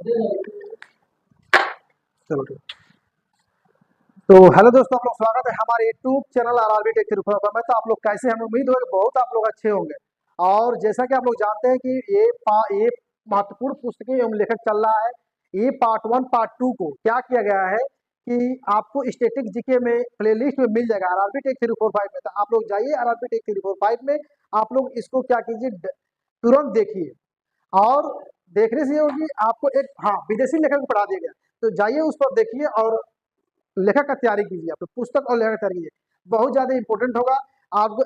चलो ठीक। तो हेलो दोस्तों, आप लोग स्वागत है हमारे YouTube channel RRB tech Tripura में। तो आप लोग कैसे हैं? हमें उम्मीद है कि बहुत आप लोग अच्छे होंगे। और जैसा कि आप लोग जानते हैं कि ये महत्वपूर्ण पुस्तकें एवं लेखक चल रहा है। ये पार्ट 1 पार्ट 2 को क्या किया गया है कि आपको स्टैटिक जीके में प्लेलिस्ट में मिल जाएगा आरआरबी टेक 345 में। तो आप लोग जाइए आरआरबी टेक 345 में, आप लोग इसको क्या कीजिए, तुरंत देखिए। और देखने से ये होगी आपको एक, हाँ, विदेशी लेखक को पढ़ा दिया गया। तो जाइए उस पर देखिए और लेखक का तैयारी कीजिए। आप पुस्तक और लेखक का तैयारी कीजिए, बहुत ज्यादा इंपॉर्टेंट होगा आपको।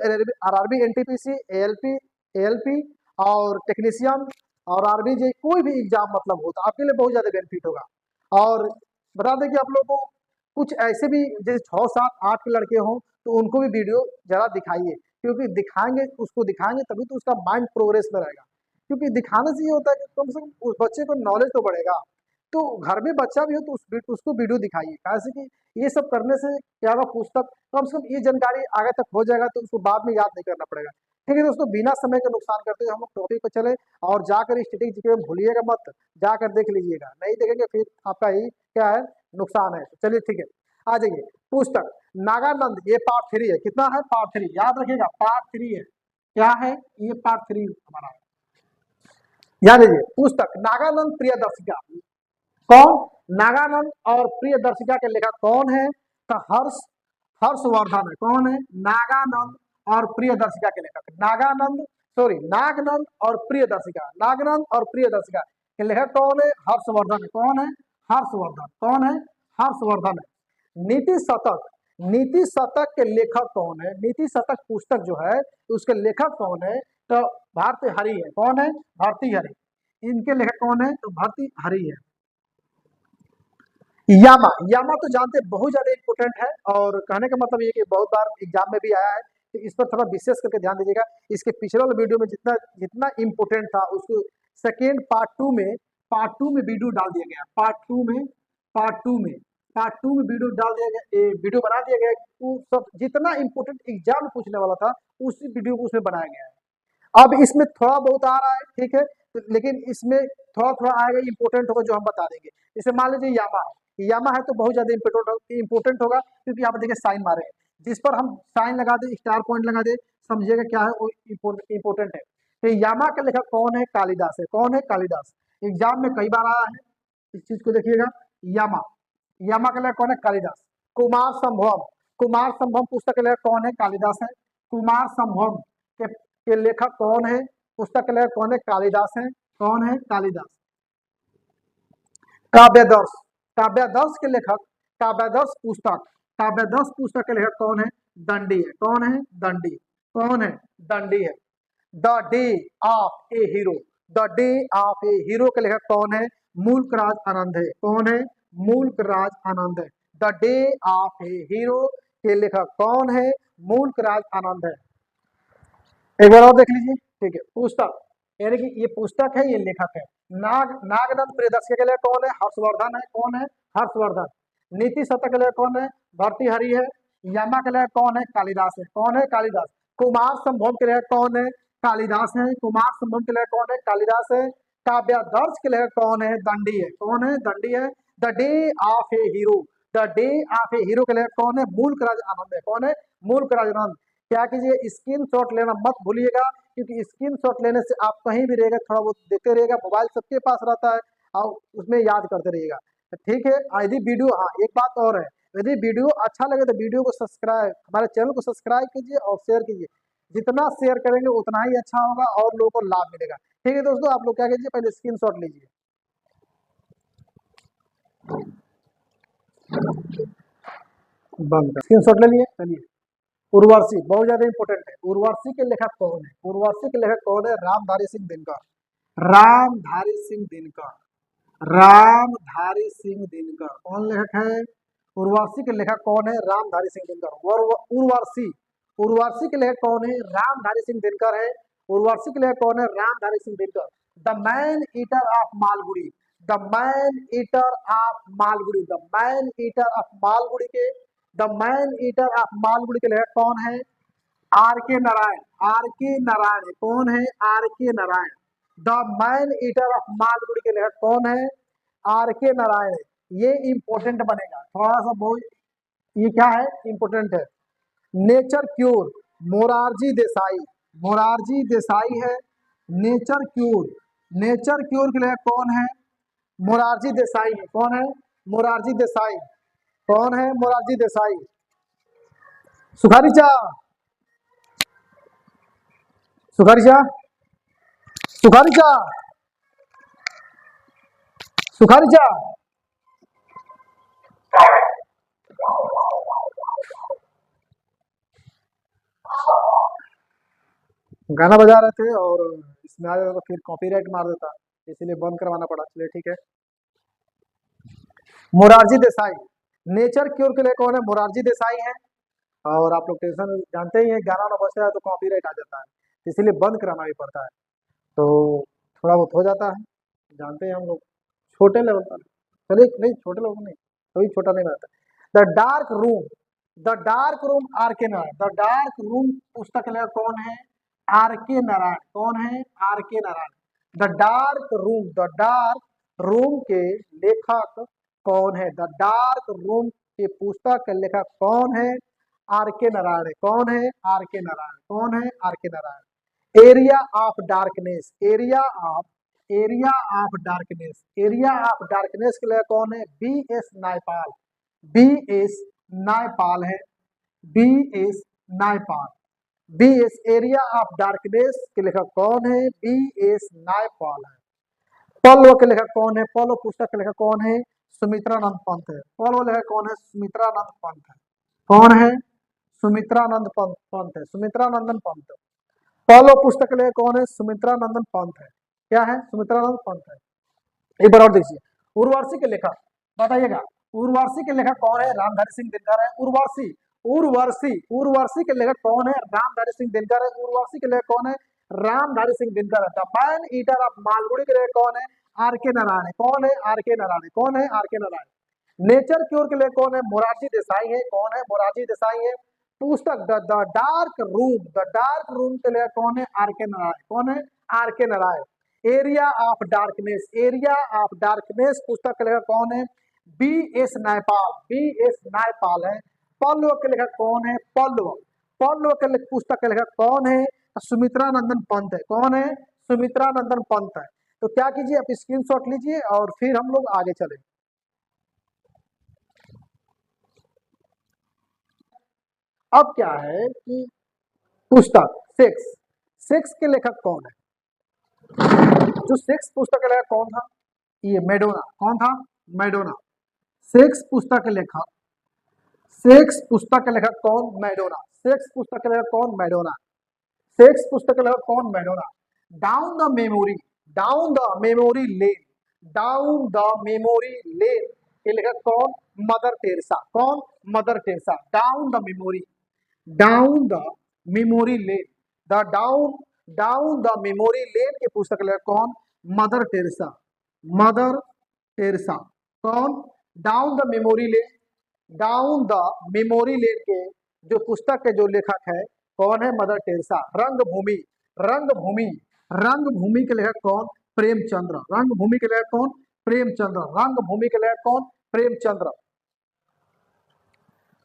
आरआरबी, एनटीपीसी, एएलपी, एएलपी और टेक्नीशियन और आरबीजे कोई भी एग्जाम मतलब हो तो आपके लिए बहुत ज्यादा बेनिफिट होगा। और बता दें कि आप लोगों को कुछ ऐसे भी जैसे 6, 7, 8 के लड़के हों तो उनको भी वीडियो जरा दिखाइए, क्योंकि दिखाएंगे, उसको दिखाएंगे तभी तो उसका माइंड प्रोग्रेस में रहेगा। क्योंकि दिखाने से ये होता है कि कम से कम उस बच्चे को नॉलेज तो बढ़ेगा। तो घर में बच्चा भी हो तो उसको वीडियो दिखाइए, कैसे कि ये सब करने से क्या होगा, पुस्तक कम से कम ये जानकारी आगे तक हो जाएगा तो उसको बाद में याद नहीं करना पड़ेगा। ठीक है दोस्तों, बिना समय का नुकसान करते हुए हम लोग टॉपिक पे चले। और जाकर स्टैटिक जीके में भूलिएगा मत, जाकर देख लीजिएगा, नहीं देखेंगे फिर आपका ही क्या है, नुकसान है। तो चलिए ठीक है, आ जाइए। पुस्तक नागानंद, ये पार्ट 3 है। कितना है? पार्ट 3, याद रखिएगा, पार्ट 3 है। क्या है ये? पार्ट 3 हमारा है। याद लीजिए, पुस्तक नागानंद प्रियदर्शिका। कौन? नागानंद और प्रियदर्शिका के लेखक कौन है? तो हर्षवर्धन है। कौन है? नागानंद और प्रियदर्शिका के लेखक नागानंद, सॉरी, नागनंद और प्रियदर्शिका। नागनंद और प्रियदर्शिका के लेखक कौन है? हर्षवर्धन है। कौन है? हर्षवर्धन। कौन है? हर्षवर्धन है। नीति शतक, नीति शतक के लेखक कौन है? नीति शतक पुस्तक जो है उसके लेखक कौन है? तो भारती हरि है। कौन है? भारती हरि। इनके लेखक कौन है? तो भारती हरि है। यामा, यामा तो जानते हैं बहुत ज्यादा इंपोर्टेंट है। और कहने का मतलब ये कि बहुत बार एग्जाम में भी आया है, तो इस पर थोड़ा विशेष करके ध्यान दीजिएगा। इसके पिछले वाले वीडियो में जितना जितना इंपोर्टेंट था उसको सेकेंड पार्ट टू में वीडियो डाल दिया गया। पार्ट टू में वीडियो डाल दिया गया, वीडियो बना दिया गया। वो सब जितना इंपोर्टेंट एग्जाम में पूछने वाला था उसी वीडियो को उसमें बनाया गया है। अब इसमें थोड़ा बहुत आ रहा है, ठीक है, तो लेकिन इसमें थोड़ा थोड़ा आएगा, इंपोर्टेंट होगा जो हम बता देंगे। जैसे मान लीजिए यामा है, यामा है तो बहुत ज्यादा इंपोर्टेंट होगा, क्योंकि यहाँ पे देखिए साइन मारे हैं, जिस पर हम साइन लगा दे, स्टार पॉइंट लगा दे, समझिएगा क्या है वो इंपोर्टेंट है। तो यामा का लेखक कौन है? कालिदास है। कौन है? कालिदास। एग्जाम में कई बार आया है, इस चीज को देखिएगा। यामा, यामा का लेखक कौन है? कालिदास। कुमार संभवम, कुमार संभवम पुस्तक के लेखक कौन है? कालिदास है। कुमार संभवम के लेखक कौन है? पुस्तक के लेखक कौन है? कालिदास है। कौन है? कालिदास। काव्यदर्श, काव्यदर्श के लेखक, काव्यदर्श पुस्तक के लेखक कौन है? दंडी है। कौन है? दंडी। कौन है? दंडी है। The day of A hero, the day of A hero के लेखक कौन है? मुल्कराज आनंद है। कौन है? मुल्कराज आनंद है। The day of A hero के लेखक कौन है? मुल्कराज आनंद है। एक बार और देख लीजिए, ठीक है। पुस्तक, यानी कि ये पुस्तक है, ये लेखक है। नागनंद प्रियदर्शी के लिए कौन है? हर्षवर्धन है। कौन है? हर्षवर्धन। नीति शतक के लिए कौन है? भर्तृहरि है। यामा के लिए कौन है? कालिदास है। कौन है? कालिदास। कुमार संभव के लिए कौन है? कालिदास है। कुमार संभव के लिए कौन है? कालिदास है। काव्यदर्श के लिए कौन है? दंडी है। कौन है? दंडी है। The day of A hero, the day of A hero के लिए कौन है? मुल्कराज आनंद है। कौन है? मुल्कराज आनंद। क्या कीजिए, स्क्रीन शॉट लेना मत भूलिएगा, क्योंकि स्क्रीन शॉट लेने से आप कहीं भी रहेगा, थोड़ा बहुत देते रहेगा, मोबाइल सबके पास रहता है और उसमें याद करते रहिएगा। ठीक है। यदि वीडियो, हाँ, एक बात और है, यदि वीडियो अच्छा लगे तो वीडियो को सब्सक्राइब, हमारे चैनल को सब्सक्राइब कीजिए और शेयर कीजिए। जितना शेयर करेंगे उतना ही अच्छा होगा और लोगों को लाभ मिलेगा। ठीक है दोस्तों, आप लोग क्या कीजिए, पहले स्क्रीन शॉट लीजिए। बंद, स्क्रीन शॉट ले लिए। चलिए, उर्वशी बहुत ज्यादा इंपोर्टेंट है। उर्वशी के लेखक कौन है? उर्वशी के लेखक कौन है? रामधारी सिंह दिनकर। रामधारी सिंह दिनकर, रामधारी सिंह दिनकर कौन लेखक है? उर्वशी के लेखक कौन है? रामधारी सिंह दिनकर। उर्वशी, उर्वशी के लेखक कौन है? रामधारी सिंह दिनकर है। उर्वशी के लेखक कौन है? Ramdhari Singh Dinkar. The man eater of Malgudi, the man eater of Malgudi, the man eater of Malgudi के, the man eater of Malgudi के लेखक कौन है? R K Narayan. Are K Narayan कौन है? R K Narayan. The man eater of Malgudi के लेखक कौन है? आर के नारायण, ये इंपॉर्टेंट बनेगा थोड़ा सा बहुत, ये क्या है इंपॉर्टेंट है। नेचर क्यूर मोरारजी देसाई, मोरारजी देसाई है नेचर क्यूर, नेचर क्यूर के लिए कौन है, मोरारजी देसाई है, कौन है मोरारजी देसाई, कौन है मोरारजी देसाई। सुखारीचा, सुखारीचा, सुखारीचा, सुखारीचा, गाना बजा रहे थे और इसमें आ जाता तो फिर कॉपीराइट मार देता, इसीलिए बंद करवाना पड़ा। चलिए ठीक है। मोरारजी देसाई, नेचर क्योर के लिए कौन है, मोरारजी देसाई है। और आप लोग टेंशन जानते ही हैं, गाना ना बजता है तो कॉपीराइट आ जाता है, इसीलिए बंद कराना भी पड़ता है। तो थोड़ा बहुत हो जाता है, जानते हैं हम लोग छोटे लेवल पर। चलिए नहीं, छोटे लेवल नहीं, कभी छोटा नहीं रहता। The dark room, the dark room R K Narayan, the dark room पुस्तक लेखक कौन है, आर के नारायण, कौन है R K Narayan. The dark room, the dark room के लेखक कौन है, द डार्क रूम के पुस्तक के लेखक कौन है, आर के नारायण, कौन है आर के नारायण, कौन है R K Narayan. Area of darkness, area of darkness, area of darkness के लिए कौन है, B S Naipaul, B S Naipaul है, B S Naipaul, B S area of darkness के लेखक कौन है, बी एस नायपाल है। पल्लव के लेखक कौन है, पल्लव पुस्तक के लेखक कौन है, सुमित्रानंद पंत है, पल्लव लेखक कौन है, सुमित्रानंद पंत है, कौन है सुमित्रानंद पंत है, सुमित्रानंदन पंत। पल्लव पुस्तक के लेखक कौन है, सुमित्रानंदन पंत है, क्या है सुमित्रानंद पंत है। एक बार और देखिए, उर्वशी के लेखक बताइएगा, उर्वशी के लेखक कौन है, रामधारी सिंह दिनकर है। उर्वशी, उर्वशी, उर्वशी के लेखक कौन है, रामधारी सिंह दिनकर है। उर्वशी के लेखक कौन है, रामधारी सिंह दिनकर है। The man eater of Malgudi के लेखक कौन है, आर के नारायण, कौन है आर के नारायण, कौन है R K Narayan. Nature cure के लिए कौन है, मोरारजी देसाई है, कौन है मोरारजी देसाई है। पुस्तक the dark room, the dark room के लिए कौन है, आर के नारायण, कौन है R K Narayan. Area of darkness, area of darkness पुस्तक के लेखक कौन है, B S Naipaul, B S Naipaul है। पल्लव के लेखक कौन है, पल्लव, पल्लव के पुस्तक के लेखक कौन है, सुमित्रानंदन पंत है, कौन है सुमित्रानंदन पंत है। तो क्या कीजिए, आप स्क्रीनशॉट लीजिए और फिर हम लोग आगे चले। अब क्या है कि पुस्तक सेक्स, सेक्स के लेखक कौन है, जो सेक्स पुस्तक का लेखक कौन था, ये मैडोना, कौन था मैडोना। सेक्स पुस्तक के लेखक, सेक्स पुस्तक के लेखक कौन, मैडोना। सेक्स पुस्तक के लेखक कौन, मैडोना। सेक्स पुस्तक के लेखक कौन, Madonna. Down the memory, down the memory lane, down the memory lane के लेखक कौन, मदर टेरेसा, कौन mother Teresa. Down the memory, down the memory lane, the down, down the memory lane के पुस्तक लेखक कौन, मदर टेरेसा, मदर टेरेसा, कौन down the memory lane, down the memory lane के जो पुस्तक के जो लेखक है कौन है, मदर टेरेसा। रंगभूमि, रंगभूमि, रंगभूमि के लेखक कौन, प्रेमचंद्र। रंगभूमि के लेखक कौन, प्रेमचंद्र। रंगभूमि के लेखक कौन, प्रेमचंद्र।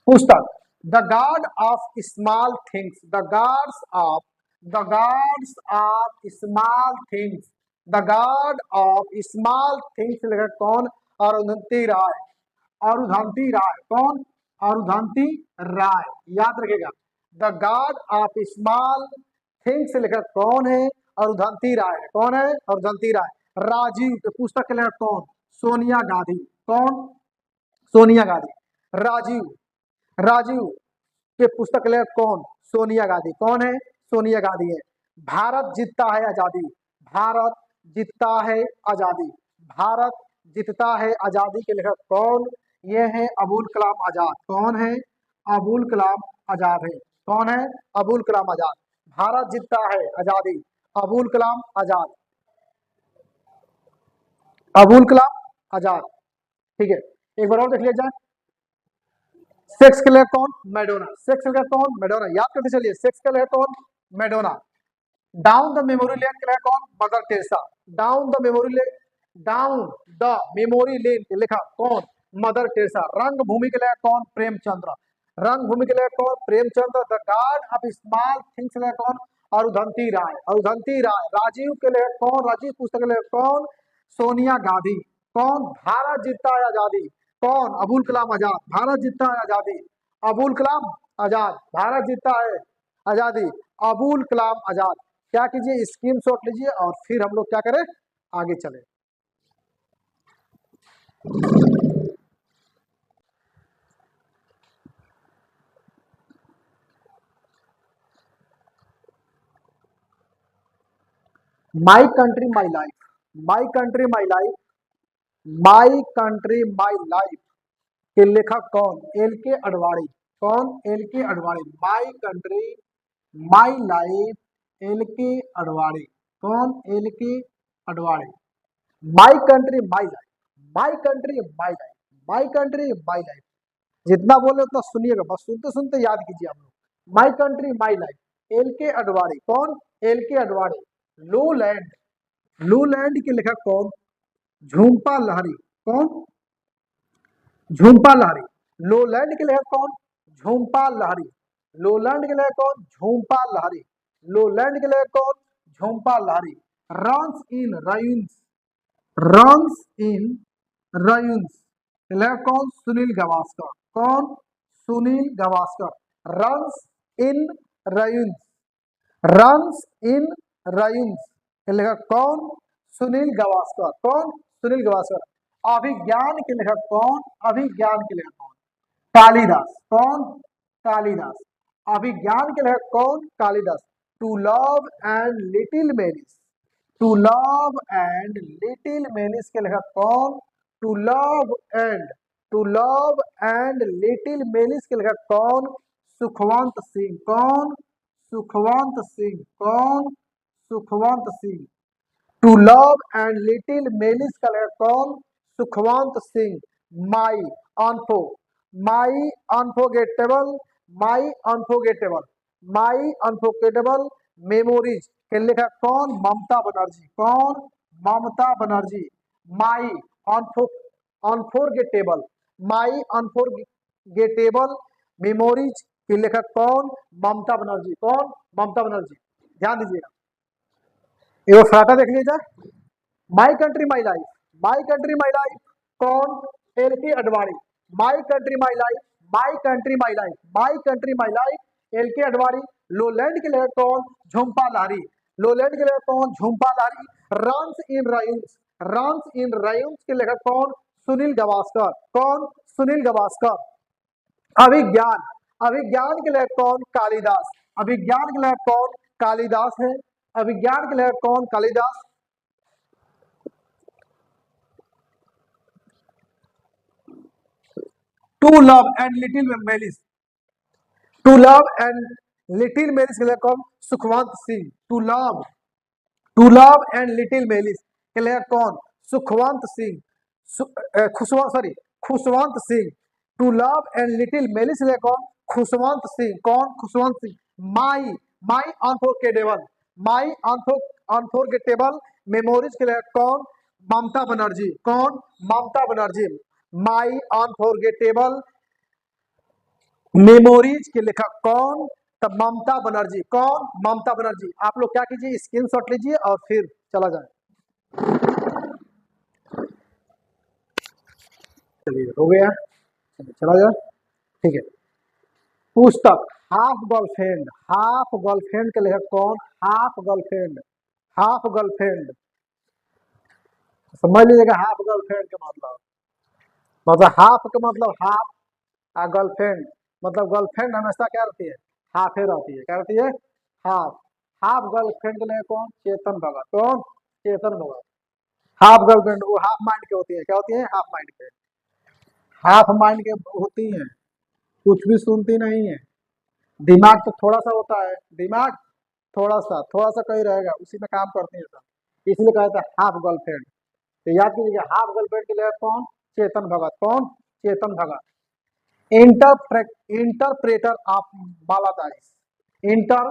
पुस्तक the God of small things, the gods of, the gods of small things, the God of small things लेखक कौन, अरुंधति राय। अरुंधति राय, कौन अरुंधति राय, याद रखिएगा। The God of small things लेखक कौन है, अरुंधति राय, कौन है अरुंधति राय। राजीव के पुस्तक के लेखक कौन, सोनिया गांधी, कौन सोनिया गांधी। राजीव, राजीव के पुस्तक लेखक कौन, सोनिया गांधी, कौन है सोनिया गांधी है। भारत जीतता है आजादी, भारत जीतता है आजादी, भारत जीतता है आजादी के लेखक कौन, ये है अबुल कलाम आजाद, कौन है अबुल कलाम आजाद है, कौन है अबुल कलाम आजाद। भारत जीतता है आजादी, अबुल कलाम आजाद, अबुल कलाम आजाद। ठीक है, एक बार और देख लिया जाए। सेक्स के लिए कौन, मैडोना। सेक्स के लिए कौन, मैडोना, याद करते चलिए। सेक्स के लिए कौन, Madonna. Down the memory lane के लिए कौन, mother Teresa. Down the memory lane down the memory lane के लिखा कौन? Mother Teresa. रंग भूमि के लिए कौन? प्रेमचंद्र। रंग भूमि के लिए कौन? Premchandra. The guard of small things के लिए कौन? अरुधंती राय। अरुधंती राय। राजीव के लिए कौन? राजीव पुस्तक के लिए कौन? सोनिया गांधी। कौन? भारत जीतता है आजादी। कौन? अबुल कलाम आजाद। भारत जीतता है आजादी। अबुल कलाम आजाद। भारत जीतता है आजादी। अबुल कलाम आजाद। क्या कीजिए, स्क्रीनशॉट लीजिए और फिर हम लोग क्या करें, आगे चले। My country my life. My country my life. My country my life के लेखक कौन? एल के अडवाणी। कौन? एल के Advani. My country my life L के अडवाणी। कौन? एल के Advani. My country my life. My country my life. My country my life. जितना बोले उतना सुनिएगा, बस सुनते सुनते याद कीजिए आप लोग। My country my life L के अडवाणी। कौन? एल के अडवाणी। लो लैंड। लो लैंड के लेखक कौन? झुम्पा लाहिरी। कौन? झुम्पा लाहिरी। लोलैंड के लेखक कौन? झुम्पा लाहिरी। लोलैंड के लेखक कौन? झुम्पा लाहिरी। लोलैंड के लेखक कौन? Jhumpa Lahiri. Runs in ruins. Runs in ruins के लेखक कौन? सुनील गावस्कर। कौन? Sunil Gavaskar. Runs in ruins. Runs in ruins के लेखक कौन? सुनील गावस्कर। कौन? सुनील गावस्कर। अभिज्ञान के लेखक कौन? अभिज्ञान के लेखक कौन? कालिदास। कौन? कालिदास। अभिज्ञान के लेखक कौन? Kalidas. To love and little miseries. To love and little miseries के लेखक कौन? To love and to love and little miseries के लेखक कौन? सुखवंत सिंह। कौन? सुखवंत सिंह। कौन? Sukhwant Singh. To love and little miseries का लेखक कौन? सुखवंत सिंह। माई अनफो my unforgettable my unforgettable my unforgettable memories के लेखक कौन? ममता बनर्जी। कौन? ममता बनर्जी। माई अनफो अनफोरगेटेबल माई अनफोरगेटेबल मेमोरीज के लेखक कौन? ममता बनर्जी। कौन? ममता बनर्जी। ध्यान दीजिएगा, ये फ्राटा देख लीजिए। My country my life. My country my life कौन? एल के Advani. My country my life. My country my life. My country my life L के अडवाणी। लोलैंड के लेखक कौन? झुम्पा लाहिरी। लोलैंड के लेखक कौन? Jhumpa Lahiri. Runs in ruins. Runs in ruins के लेखक कौन? सुनील गावस्कर। कौन? सुनील गावस्कर। अभिज्ञान। अभिज्ञान के लेखक कौन? कालिदास। अभिज्ञान के लेखक कौन? कालिदास है। अभिज्ञान के लेखक कौन? Kalidas. To love and little malice. टू लव एंड लिटिल मेलिस के लेखक कौन? Sukhwant Singh. To love and little malice के लेखक कौन? Sukhwant Singh. Khushwant Singh. To love and little malice के लेखक कौन? खुशवंत सिंह। कौन? Khushwant Singh. My my unforgettable my unforgettable memories के लेखक कौन? ममता बनर्जी। कौन? Mamata Banerjee. My unforgettable memories के लेखक कौन? तब ममता बनर्जी। कौन? ममता बनर्जी। आप लोग क्या कीजिए, स्क्रीनशॉट लीजिए और फिर चला जाए। चलिए, हो गया, चला जाए। ठीक है। पुस्तक हाफ गर्लफ्रेंड। हाफ गर्लफ्रेंड के लेखक कौन? Half girlfriend. हाफ गर्लफ्रेंड समझ लीजिएगा। हाफ गर्लफ्रेंड के मतलब हाफ का मतलब हाफ, और गर्लफ्रेंड मतलब गर्लफ्रेंड हमेशा क्या रहती है? हाफे रहती है। क्या रहती है? हाफ। हाफ गर्लफ्रेंड के लिए कौन? चेतन भगत। कौन? चेतन भगत। हाफ गर्लफ्रेंड वो हाफ माइंड के होती है। क्या होती है? हाफ माइंड के। हाफ माइंड के होती हैं, कुछ भी सुनती नहीं है। दिमाग तो थोड़ा सा होता है, दिमाग थोड़ा सा कहीं रहेगा, उसी में काम करती है सब, इसलिए कहता है हाफ गर्लफ्रेंड। तो याद कीजिएगा, हाफ गर्लफ्रेंड के लिए कौन? चेतन भगत। कौन? Chetan Bhagat. Interpreter of maladies. इंटर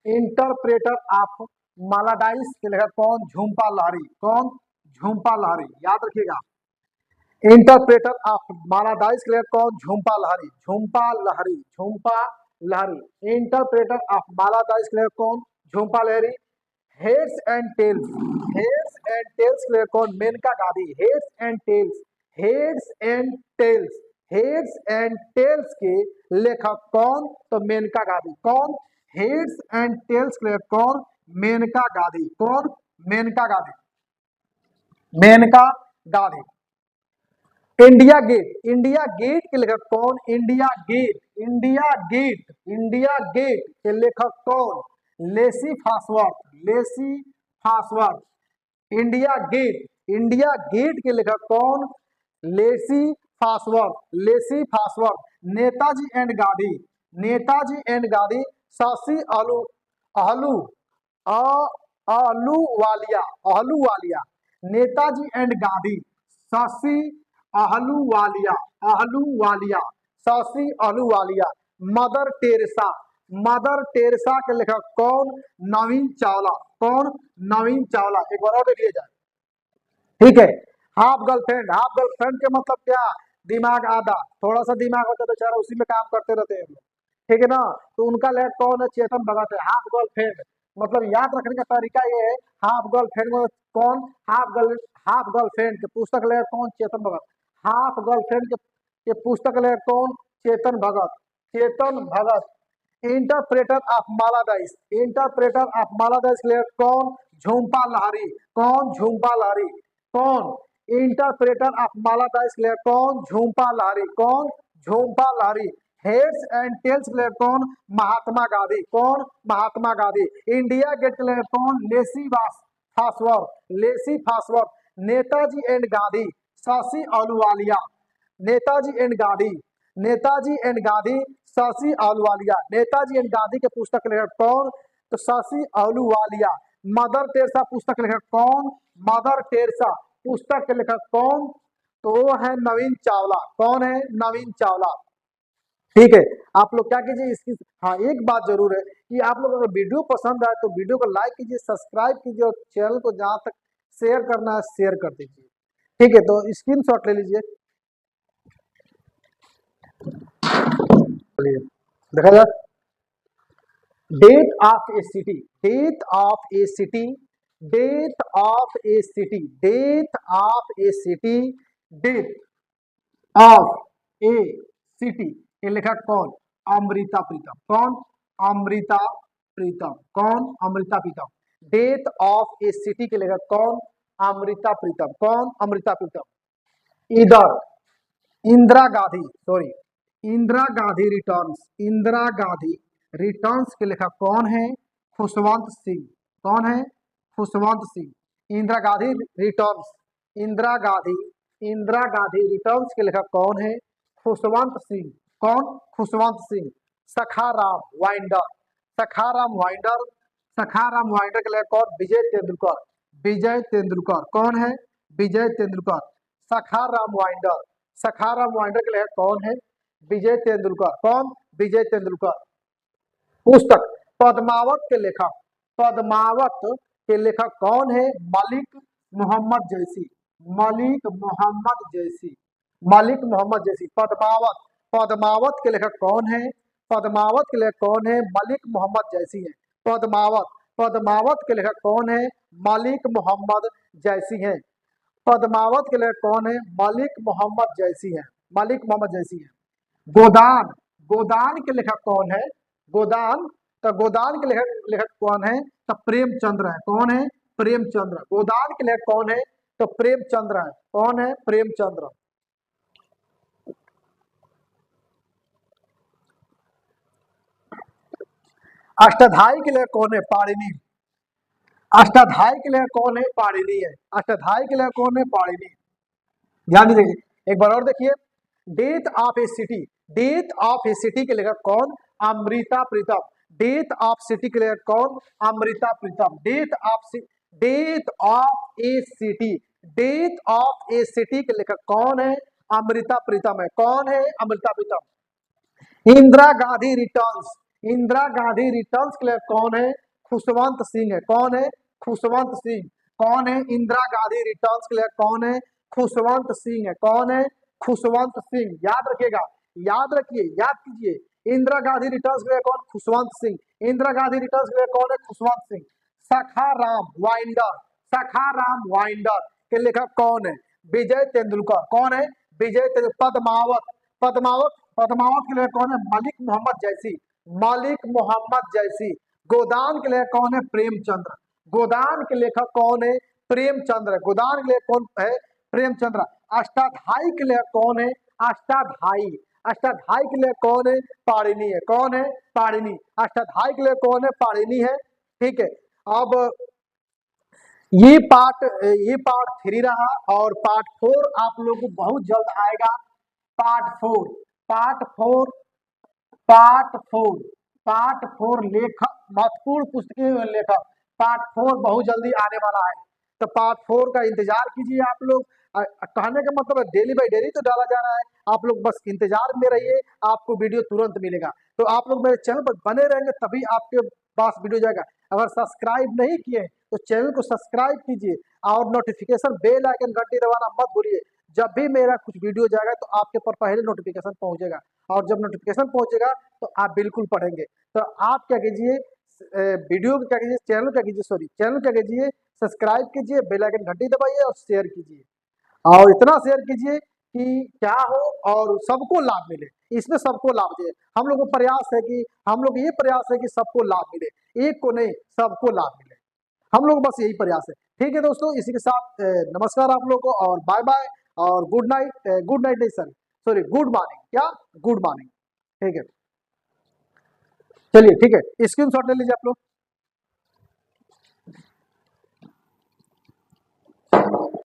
इंटरप्रेटर ऑफ मालाडाइस के लेखक कौन? झुम्पा लाहिरी। कौन? झुम्पा लाहिरी, याद रखिएगा। इंटरप्रेटर ऑफ मालादाइस क्लियर कौन? Jhumpa Lahiri, Jhumpa Lahiri, Jhumpa Lahiri. Interpreter of maladies क्लियर कौन? Jhumpa Lahiri. Heads and tails, heads and tails क्लियर कौन? Maneka Gandhi. Heads and tails, heads and tails, heads and tails के लेखक कौन? तो मेनका गांधी। कौन? हेड्स एंड टेल्स क्लियर कौन? मेनका गांधी। कौन? Maneka Gandhi, Maneka Gandhi. India Gate, India Gate के लेखक कौन? India Gate, India Gate, India Gate के लेखक कौन? Lacy Fosworth, Lacy Fosworth. India Gate, India Gate के लेखक कौन? Lacy Fosworth, Lacy Fosworth. Netaji and Gandhi, Netaji and Gandhi Shashi अलू आहलू Ahluwalia, Ahluwalia. Netaji and Gandhi Shashi Ahluwalia, Ahluwalia, Shashi Ahluwalia. Mother Teresa, Mother Teresa के लेखक कौन? नवीन चावला। कौन? नवीन चावला। एक बार और देख लिया जाए, ठीक है। हाफ गर्लफ्रेंड, हाफ गर्लफ्रेंड के मतलब क्या? दिमाग आधा, थोड़ा सा दिमाग होता है तो बेचारा उसी में काम करते रहते हैं, ठीक है ना। तो उनका लेखक कौन है? चेतन भगत है। हाफ गर्लफ्रेंड मतलब याद रखने का तरीका ये है, हाफ गर्लफ्रेंड में कौन? हाफ गर्लफ्रेंड के पुस्तक लेखक कौन? चेतन भगत। हाफ गर्लफ्रेंड के पुस्तक लेखक कौन? चेतन भगत, चेतन Bhagat. Interpreter of मालादाइस, interpreter of मालादाइस लेखक कौन? झुम्पा लाहिरी। कौन? झुम्पा लाहिरी। कौन? इंटरप्रेटर ऑफ मालादाइस लेखक कौन? झुम्पा लाहिरी। कौन? Jhumpa Lahiri. Heads and tails लेखक कौन? महात्मा गांधी। कौन? महात्मा गांधी। इंडिया गेट लेखक कौन? Lacy Fosworth, Lacy Fosworth. Netaji and Gandhi Shashi Ahluwalia, Netaji and Gandhi, Netaji and Gandhi Shashi Ahluwalia. Netaji and Gandhi के पुस्तक लेखक कौन? तो शशि अहलूवालिया। मदर टेरेसा पुस्तक लेखक कौन? मदर टेरेसा पुस्तक के लेखक कौन? तो वो है नवीन चावला। कौन है? नवीन चावला। ठीक है, आप लोग क्या कीजिए इसकी, हाँ एक बात जरूर है कि आप लोग अगर वीडियो पसंद आए तो वीडियो को लाइक कीजिए, सब्सक्राइब कीजिए और चैनल को जहां तक शेयर करना है शेयर कर दीजिए, ठीक है। तो स्क्रीनशॉट ले लीजिए, देखा जाए। Death of a city, death of a city, death of a city, death of a city, death of a city के लेखक कौन? अमृता प्रीतम। कौन? अमृता प्रीतम। कौन? Amrita Pritam. Death of a city के लेखक कौन? अमृता प्रीतम। कौन? अमृता प्रीतम। इधर Indira Gandhi, sorry Indira Gandhi returns, Indira Gandhi returns के लेखक कौन है? खुशवंत सिंह। कौन है? खुशवंत सिंह। इंदिरा गांधी रिटर्न्स, इंदिरा गांधी, इंदिरा गांधी रिटर्न्स के लेखक कौन है? खुशवंत सिंह। कौन? Khushwant Singh. Sakharam winder, Sakharam winder, Sakharam winder के लेखक कौन? विजय तेंदुलकर, विजय तेंदुलकर। कौन है? विजय तेंदुलकर। सखाराम वाइंडर, सखाराम वाइंडर के लेखक कौन है? विजय तेंदुलकर। कौन? विजय तेंदुलकर। पुस्तक पद्मावत के लेखक, पद्मावत के लेखक कौन है? मलिक मोहम्मद जैसी, मलिक मोहम्मद जैसी, मलिक मोहम्मद जैसी। पद्मावत, पद्मावत के लेखक कौन है? पद्मावत के लेखक कौन है? मलिक मोहम्मद जैसी है। पद्मावत, पद्मावत के लेखक कौन है? मलिक मोहम्मद जैसी है। पद्मावत के लेखक कौन है? मलिक मोहम्मद जैसी है, मलिक मोहम्मद जैसी है। गोदान, गोदान के लेखक कौन है? गोदान, तो गोदान के लेखक लेखक कौन है? तो प्रेमचंद्र है। कौन है? प्रेमचंद्र। गोदान के लेखक कौन है? तो प्रेमचंद्र है। कौन है? प्रेमचंद्र। अष्टाध्यायी के लेखक कौन है? पाणिनि। अष्टाध्यायी के लेखक कौन है? पाणिनि है। अष्टाध्यायी के लेखक कौन है? पाणिनि। ध्यान दीजिए, एक बार और देखिए। Death of a city, death of a city के लेखक कौन? Amrita Pritam. Death of city के लेखक कौन? Amrita Pritam. Death of, death of a city, death of a city के लेखक कौन है? अमृता प्रीतम है। कौन है? अमृता प्रीतम। इंदिरा गांधी रिटर्न्स, इंदिरा गांधी रिटर्न्स के लेखक कौन है? खुशवंत सिंह है। कौन है? खुशवंत सिंह। कौन है? इंदिरा गांधी रिटर्न्स के लिए कौन है? खुशवंत सिंह है। कौन है? खुशवंत सिंह। याद रखिएगा, याद रखिए, याद कीजिए। इंदिरा गांधी रिटर्न्स के लिए कौन? खुशवंत सिंह। इंदिरा गांधी रिटर्न्स के लिए कौन है? खुशवंत सिंह। सखाराम वाइंडर, सखाराम वाइंडर के लेखक कौन है? विजय तेंदुलकर। कौन है? विजय तेंदुलकर। पद्मावत, पद्मावत, पद्मावत के लिए कौन है? मलिक मोहम्मद जैसी, मलिक मोहम्मद जैसी। गोदान के लिए कौन है? प्रेमचंद्र। गोदान के लेखक कौन है? प्रेमचंद्र। गोदान के लिए कौन है? प्रेमचंद्र। अष्टाध्यायी के लिए कौन है? अष्टाध्यायी। अष्टाध्यायी के लिए कौन है? पाणिनि है। कौन है? पाणिनि। अष्टाध्यायी के लिए कौन है? पाणिनि है। ठीक है। अब ये पार्ट 3 रहा और पार्ट 4 आप लोगों को बहुत जल्द आएगा। पार्ट 4, पार्ट 4, पार्ट 4, पार्ट 4 लेखक, महत्वपूर्ण पुस्तकें लेखक, पार्ट 4 बहुत जल्दी आने वाला है। तो पार्ट 4 का इंतजार कीजिए आप लोग। कहने का मतलब है डेली बाय डेली तो डाला जा रहा है, आप लोग बस इंतजार में रहिए, आपको वीडियो तुरंत मिलेगा। तो आप लोग मेरे चैनल पर बने रहेंगे तभी आपके पास वीडियो जाएगा। अगर सब्सक्राइब नहीं किए तो चैनल को सब्सक्राइब कीजिए और नोटिफिकेशन बेल आइकन घंटी दबाना मत भूलिए। जब भी मेरा कुछ वीडियो जाएगा तो आपके पर पहले नोटिफिकेशन पहुंचेगा, और जब नोटिफिकेशन पहुंचेगा तो आप बिल्कुल पढ़ेंगे। तो आप क्या कीजिए, वीडियो को क्या कीजिए, चैनल क्या कीजिए, सॉरी चैनल क्या कीजिए, सब्सक्राइब कीजिए, बेल आइकन घंटी दबाइए और शेयर कीजिए। और इतना शेयर कीजिए कि क्या हो और सबको लाभ मिले। इसमें सबको लाभ दे। हम लोग को प्रयास है कि हम लोग ये प्रयास है कि सबको लाभ मिले, एक को नहीं सबको लाभ मिले। हम लोग बस यही प्रयास है। ठीक है दोस्तों, इसी के साथ नमस्कार आप लोगों को और बाय बाय और गुड नाइट। गुड नाइट नहीं सर, सॉरी गुड मॉर्निंग। क्या? Good morning. ठीक है, चलिए ठीक है, स्क्रीन शॉट ले लीजिए आप लोग।